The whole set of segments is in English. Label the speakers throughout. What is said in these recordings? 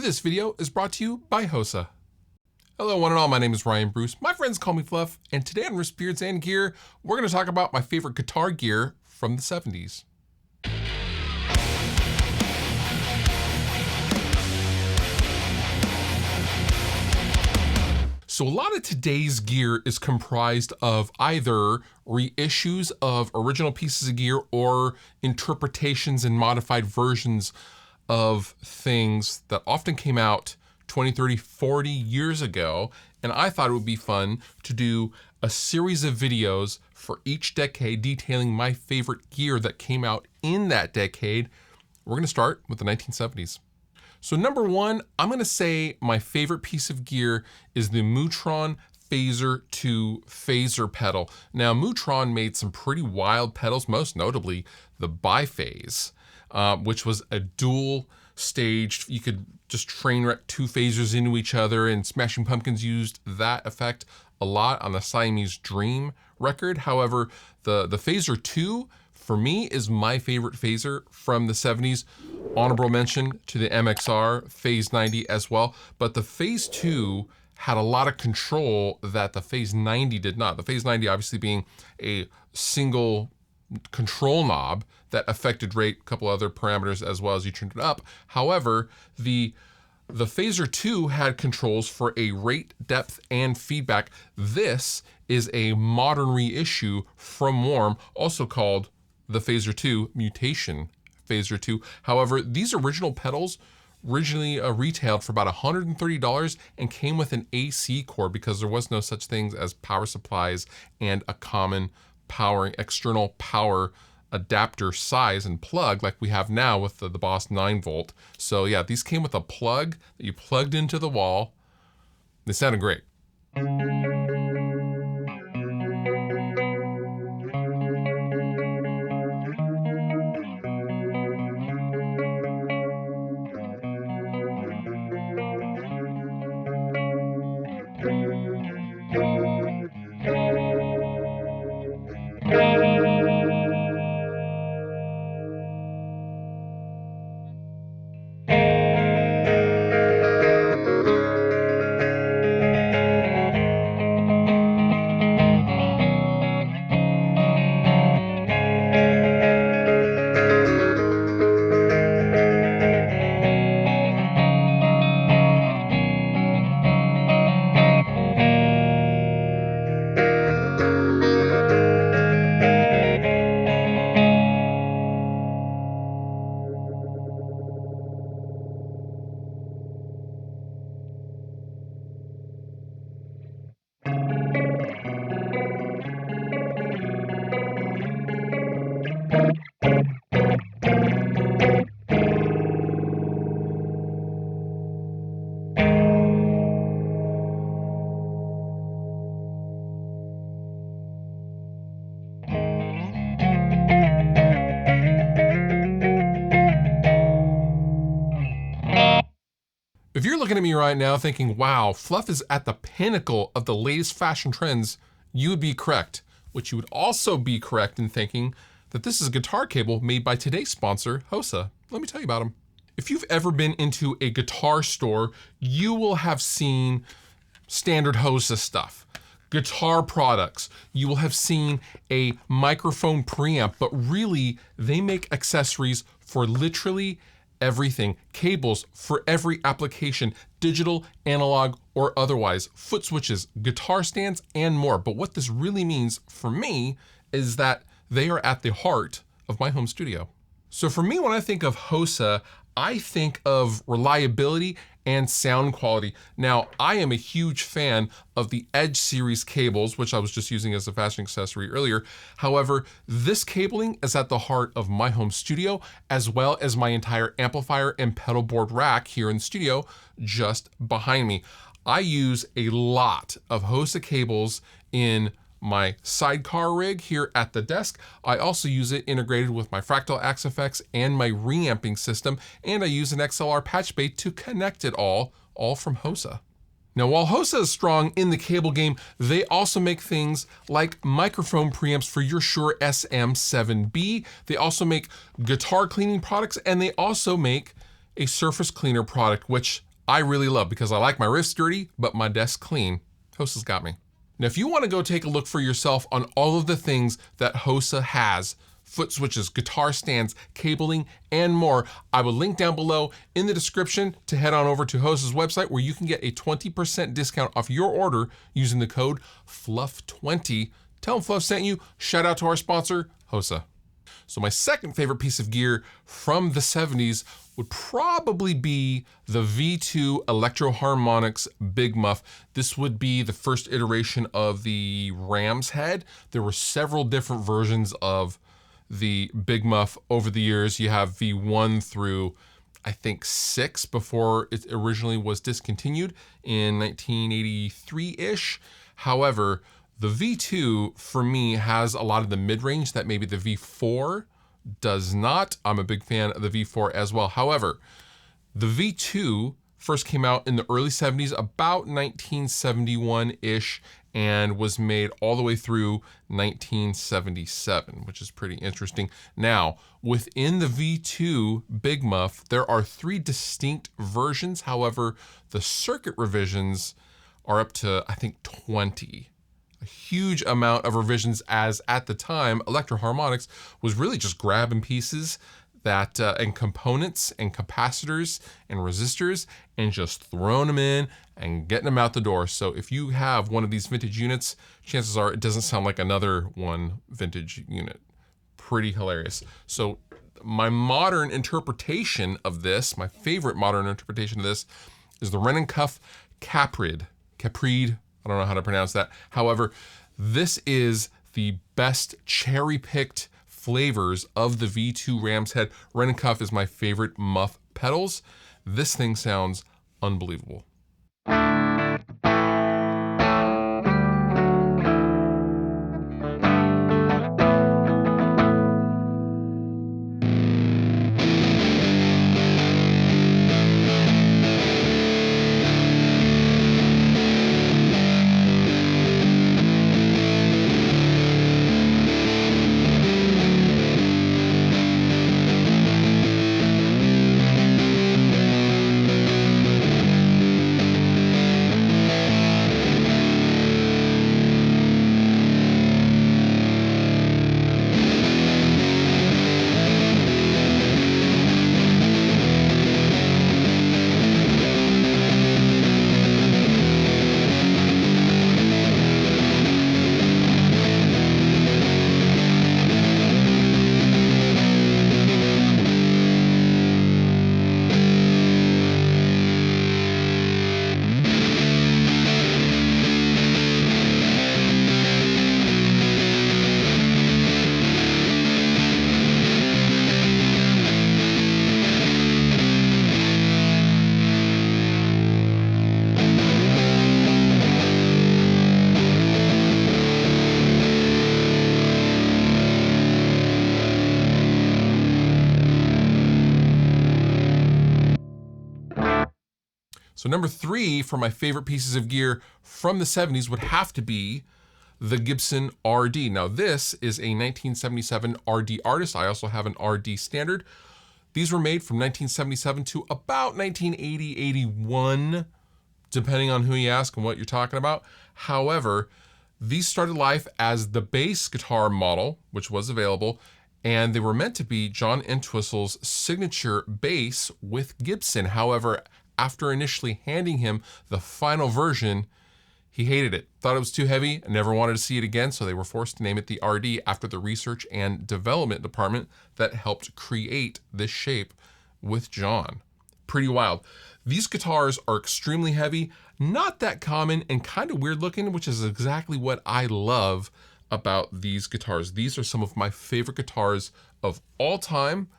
Speaker 1: This video is brought to you by Hosa. Hello one and all, my name is Ryan Bruce. My friends call me Fluff, and today on Riffs, Beards, and Gear, we're going to talk about my favorite guitar gear from the 70s. So a lot of today's gear is comprised of either reissues of original pieces of gear or interpretations and modified versions of things that often came out 20, 30, 40 years ago. And I thought it would be fun to do a series of videos for each decade detailing my favorite gear that came out in that decade. We're going to start with the 1970s. So number one, I'm going to say my favorite piece of gear is the Mutron Phaser 2 phaser pedal. Now, Mutron made some pretty wild pedals, most notably the biphase, which was a dual staged, you could just train wreck two phasers into each other, and Smashing Pumpkins used that effect a lot on the Siamese Dream record. However, the Phaser 2 for me is my favorite phaser from the 70s. Honorable mention to the MXR Phase 90 as well, but the Phase 2 had a lot of control that the Phase 90 did not. The Phase 90 obviously being a single control knob that affected rate, a couple other parameters as well as you turned it up. However, the Phaser 2 had controls for a rate, depth, and feedback. This is a modern reissue from Warm, also called the Phaser 2 Mutation Phaser 2. However, these original pedals originally retailed for about $130 and came with an AC cord because there was no such things as power supplies and a common external power adapter size and plug like we have now with the Boss 9-volt. So yeah, these came with a plug that you plugged into the wall. They sounded great. If you're looking at me right now thinking, wow, Fluff is at the pinnacle of the latest fashion trends, you would be correct. Which you would also be correct in thinking that this is a guitar cable made by today's sponsor, Hosa. Let me tell you about them. If you've ever been into a guitar store, you will have seen standard Hosa stuff. Guitar products. You will have seen a microphone preamp, but really they make accessories for literally everything. Cables for every application, digital, analog, or otherwise, foot switches, guitar stands, and more. But what this really means for me is that they are at the heart of my home studio. So for me, when I think of Hosa, I think of reliability and sound quality. Now, I am a huge fan of the Edge series cables, which I was just using as a fashion accessory earlier. However, this cabling is at the heart of my home studio, as well as my entire amplifier and pedal board rack here in the studio just behind me. I use a lot of Hosa cables in my sidecar rig here at the desk. I also use it integrated with my Fractal Axe effects and my reamping system, and I use an XLR patch bay to connect it all from Hosa. Now, while Hosa is strong in the cable game, they also make things like microphone preamps for your Shure SM7B. They also make guitar cleaning products, and they also make a surface cleaner product, which I really love because I like my Riffs dirty, but my desk clean. Hosa's got me. Now, if you want to go take a look for yourself on all of the things that Hosa has, foot switches, guitar stands, cabling, and more, I will link down below in the description to head on over to Hosa's website where you can get a 20% discount off your order using the code FLUFF20. Tell them Fluff sent you. Shout out to our sponsor, Hosa. So my second favorite piece of gear from the 70s would probably be the V2 Electro Harmonics Big Muff. This would be the first iteration of the Ram's Head. There were several different versions of the Big Muff over the years. You have V1 through, I think, 6 before it originally was discontinued in 1983-ish. However, the V2 for me has a lot of the mid-range that maybe the V4 does not. I'm a big fan of the V4 as well. However, the V2 first came out in the early 70s, about 1971-ish, and was made all the way through 1977, which is pretty interesting. Now, within the V2 Big Muff, there are 3 distinct versions. However, the circuit revisions are up to, I think, 20. A huge amount of revisions, as at the time, Electro Harmonics was really just grabbing pieces that and components and capacitors and resistors and just throwing them in and getting them out the door. So if you have one of these vintage units, chances are it doesn't sound like another one vintage unit. Pretty hilarious. So my modern interpretation of this, my favorite modern interpretation of this, is the Ren & Cuff Caprid. I don't know how to pronounce that. However, this is the best cherry-picked flavors of the V2 Ram's Head. Ren & Cuff is my favorite muff pedals. This thing sounds unbelievable. So number 3 for my favorite pieces of gear from the 70s would have to be the Gibson RD. Now this is a 1977 RD Artist. I also have an RD Standard. These were made from 1977 to about 1980, 81, depending on who you ask and what you're talking about. However, these started life as the bass guitar model, which was available, and they were meant to be John Entwistle's signature bass with Gibson. However, after initially handing him the final version, he hated it, thought it was too heavy, and never wanted to see it again, so they were forced to name it the RD after the research and development department that helped create this shape with John. Pretty wild. These guitars are extremely heavy, not that common, and kind of weird looking, which is exactly what I love about these guitars. These are some of my favorite guitars of all time.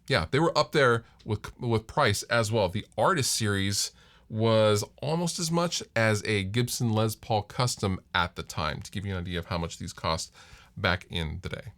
Speaker 1: Yeah, they were up there with price as well. The Artist series was almost as much as a Gibson Les Paul Custom at the time, to give you an idea of how much these cost back in the day.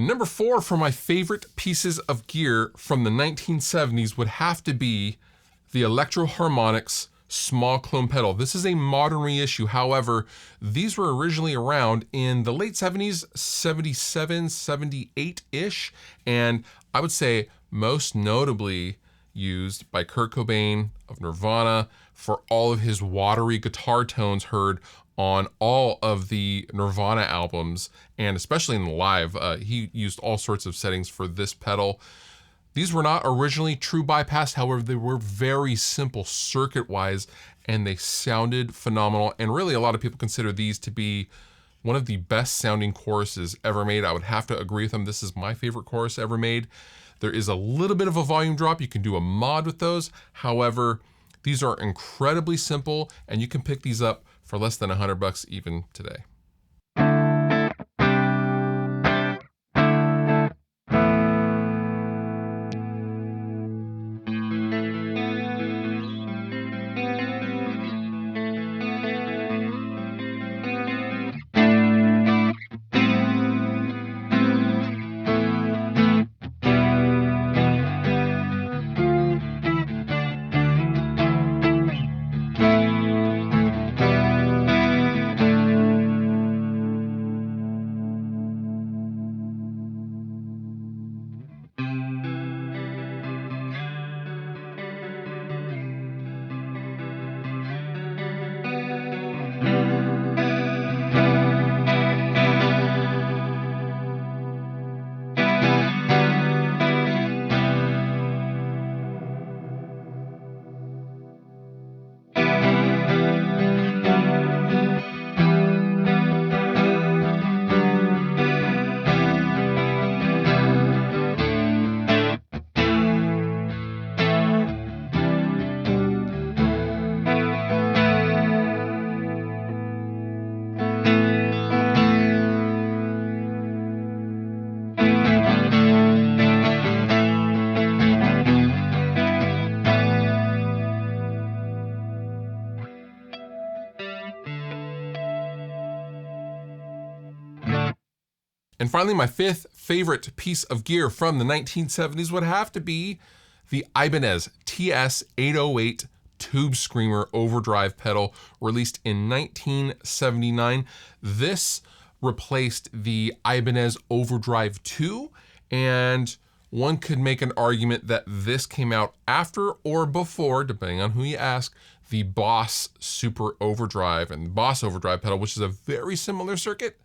Speaker 1: Number 4 for my favorite pieces of gear from the 1970s would have to be the Electro Harmonix small clone pedal. This is a modern reissue. However, these were originally around in the late 70s, 77, 78-ish, and I would say most notably used by Kurt Cobain of Nirvana for all of his watery guitar tones heard on all of the Nirvana albums, and especially in the live. He used all sorts of settings for this pedal. These were not originally true bypass, however, they were very simple circuit-wise, and they sounded phenomenal. And really, a lot of people consider these to be one of the best sounding choruses ever made. I would have to agree with them. This is my favorite chorus ever made. There is a little bit of a volume drop. You can do a mod with those. However, these are incredibly simple, and you can pick these up for less than $100 even today. And finally, my 5th favorite piece of gear from the 1970s would have to be the Ibanez TS-808 Tube Screamer overdrive pedal, released in 1979. This replaced the Ibanez Overdrive 2, and one could make an argument that this came out after or before, depending on who you ask, the Boss Super Overdrive and Boss Overdrive pedal, which is a very similar circuit.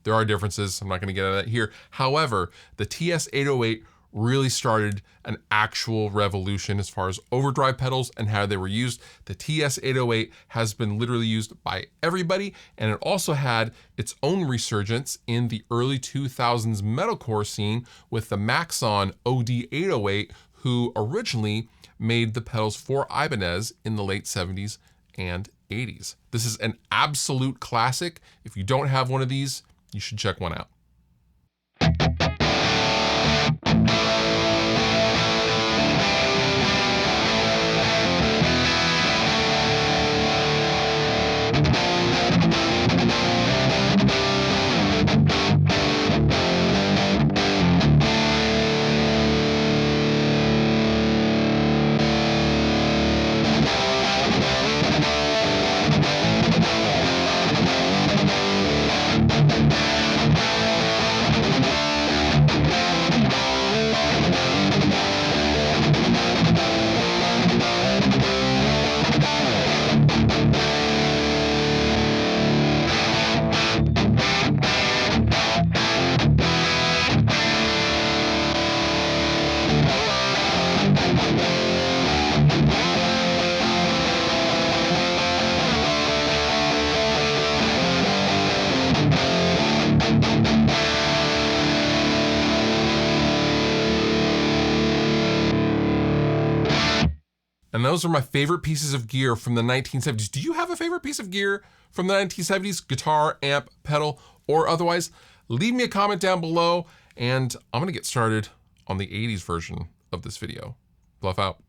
Speaker 1: There are differences, I'm not gonna get into that here. However, the TS-808 really started an actual revolution as far as overdrive pedals and how they were used. The TS-808 has been literally used by everybody, and it also had its own resurgence in the early 2000s metalcore scene with the Maxon OD-808, who originally made the pedals for Ibanez in the late 70s and 80s. This is an absolute classic. If you don't have one of these, you should check one out. And those are my favorite pieces of gear from the 1970s. Do you have a favorite piece of gear from the 1970s? Guitar, amp, pedal, or otherwise? Leave me a comment down below, and I'm gonna get started on the 80s version of this video. Bluff out.